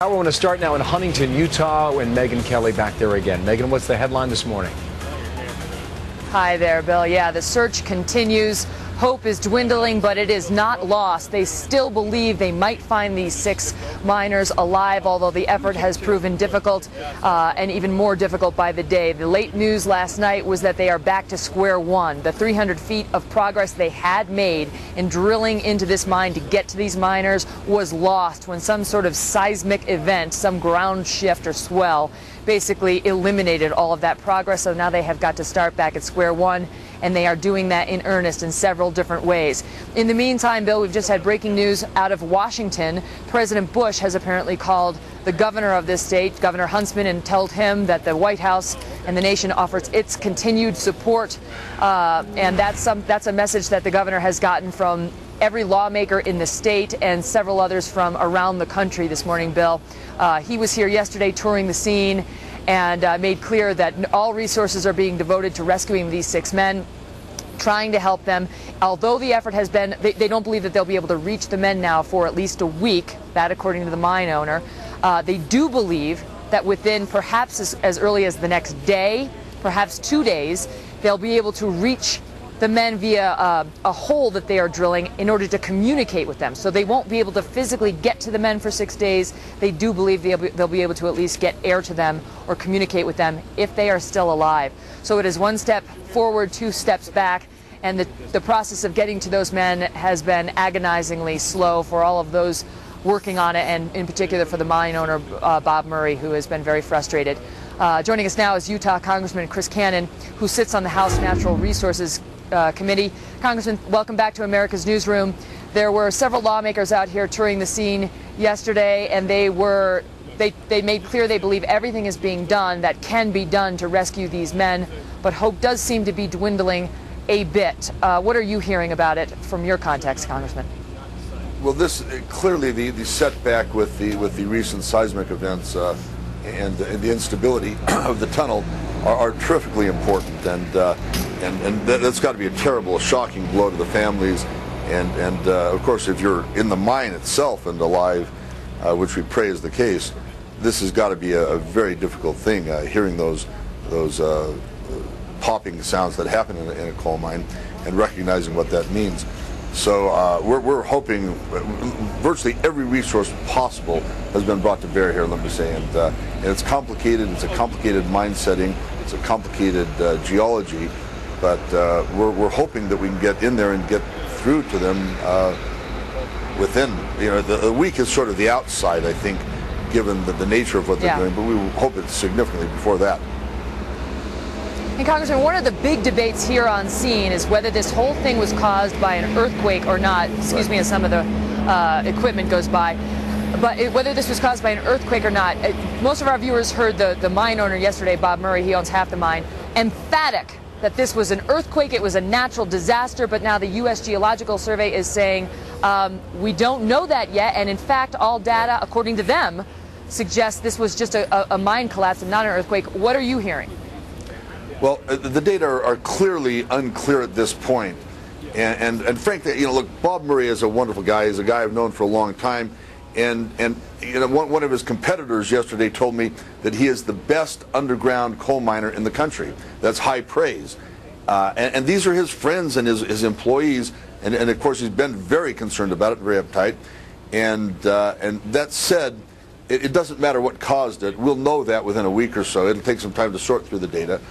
I want to start now in Huntington, Utah, and Megan Kelly back there again. Megan, what's the headline this morning? Hi there, Bill. Yeah, the search continues. Hope is dwindling, but it is not lost. They still believe they might find these 6 miners alive, although the effort has proven difficult and even more difficult by the day. The late news last night was that they are back to square one. The 300 feet of progress they had made in drilling into this mine to get to these miners was lost when some sort of seismic event, some ground shift or swell, basically eliminated all of that progress. So now they have got to start back at square one, and they are doing that in earnest in several different ways. In the meantime, Bill, we've just had breaking news out of Washington. President Bush has apparently called the governor of this state, Governor Huntsman, and told him that the White House and the nation offers its continued support. And that's a message that the governor has gotten from every lawmaker in the state and several others from around the country this morning, Bill. He was here yesterday touring the scene and made clear that all resources are being devoted to rescuing these 6 men, trying to help them. Although the effort has been, they don't believe that they'll be able to reach the men now for at least a week, that according to the mine owner. They do believe that within perhaps as early as the next day, perhaps 2 days, they'll be able to reach the men via a hole that they are drilling in order to communicate with them. So they won't be able to physically get to the men for 6 days. They do believe they'll be able to at least get air to them or communicate with them if they are still alive. So it is 1 step forward, 2 steps back, and the process of getting to those men has been agonizingly slow for all of those working on it, and in particular for the mine owner, Bob Murray, who has been very frustrated. Joining us now is Utah Congressman Chris Cannon, who sits on the House Natural Resources Committee. Congressman, welcome back to America's Newsroom. There were several lawmakers out here touring the scene yesterday, and they made clear they believe everything is being done that can be done to rescue these men, but hope does seem to be dwindling a bit. What are you hearing about it from your context, Congressman? Well, this clearly the setback with the recent seismic events and the instability of the tunnel are terrifically important, and that's got to be a terrible, shocking blow to the families, and of course, if you're in the mine itself and alive, which we pray is the case, this has got to be a very difficult thing. Hearing those popping sounds that happen in a coal mine and recognizing what that means. So we're hoping virtually every resource possible has been brought to bear here, let me say, and it's complicated. It's a complicated mine setting. It's a complicated geology, but we're hoping that we can get in there and get through to them within, the week is sort of the outside, I think, given the nature of what they're doing, but we hope it's significantly before that. And Congressman, one of the big debates here on scene is whether this whole thing was caused by an earthquake or not. Excuse me, as some of the equipment goes by. But whether this was caused by an earthquake or not, most of our viewers heard the mine owner yesterday, Bob Murray, he owns half the mine, emphatic that this was an earthquake, it was a natural disaster, but now the U.S. Geological Survey is saying we don't know that yet, and in fact all data, according to them, suggests this was just a mine collapse and not an earthquake. What are you hearing? Well, the data are clearly unclear at this point, and frankly, look, Bob Murray is a wonderful guy. He's a guy I've known for a long time, and one of his competitors yesterday told me that he is the best underground coal miner in the country. That's high praise, and these are his friends and his employees, and of course he's been very concerned about it, very uptight, and that said, it doesn't matter what caused it. We'll know that within a week or so. It'll take some time to sort through the data.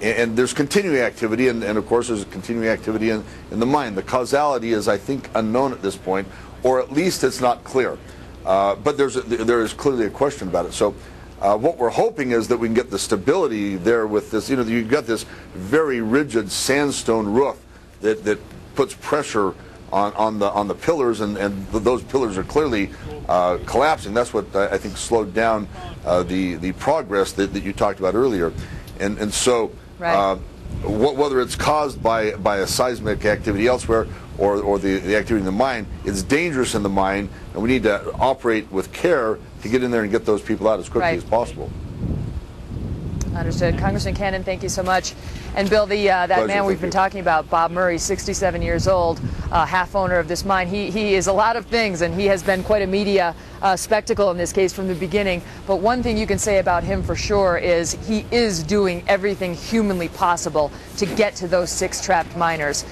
And there's continuing activity, and of course there's continuing activity in the mine. The causality is, I think, unknown at this point, or at least it's not clear. But there is clearly a question about it. So what we're hoping is that we can get the stability there with this. You've got this very rigid sandstone roof that puts pressure on the pillars, and those pillars are clearly collapsing. That's what I think slowed down the progress that you talked about earlier. And so right. Whether it's caused by a seismic activity elsewhere or the activity in the mine, it's dangerous in the mine, and we need to operate with care to get in there and get those people out as quickly as possible. Understood. Congressman Cannon, thank you so much. And Bill, that Pleasure, man we've been talking about, Bob Murray, 67 years old, half owner of this mine. He is a lot of things, and he has been quite a media spectacle in this case from the beginning. But one thing you can say about him for sure is he is doing everything humanly possible to get to those 6 trapped miners.